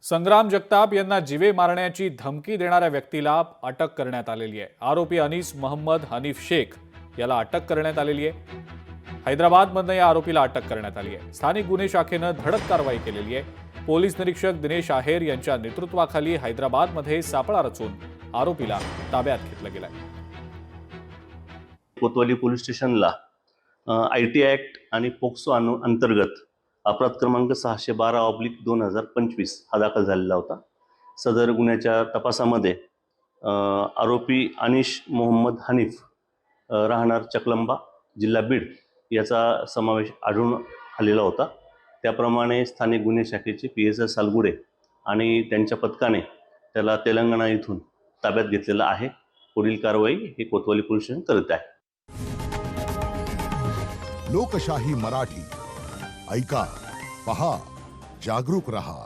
संग्राम जगताप यांना जीवे मारण्याची धमकी देणाऱ्या व्यक्तीला अटक करण्यात आलेली आहे। आरोपी अनीस मोहम्मद हनीफ शेख याला अटक करण्यात आलेली आहे। हैदराबादमधून या आरोपीला अटक करण्यात आली आहे। स्थानिक गुन्हे शाखेनं धडक कारवाई केलेली आहे। पोलीस निरीक्षक दिनेश आहेर यांच्या नेतृत्वाखाली हैदराबादमध्ये सापळा रचून आरोपीला ताब्यात घेतलं गेलं आहे। कोतवाली पोलीस स्टेशनला आयटी ॲक्ट आणि पोक्सो अंतर्गत अपराध क्रमांक 612/2025 हा दाखल झालेला होता। सदर गुन्ह्याच्या तपासामध्ये आरोपी अनीस मोहम्मद हनीफ राहणार चकलंबा जिल्हा बीड याचा समावेश आढळून आलेला होता। त्याप्रमाणे स्थानिक गुन्हे शाखेचे PSI सालगुडे आणि त्यांच्या पथकाने त्याला तेलंगणा इथून ताब्यात घेतलेलं आहे। पुढील कारवाई हे कोतवाली पोलीस स्टेशन करत आहे। लोकशाही मराठी ऐका, पहा, जागरूक रहा।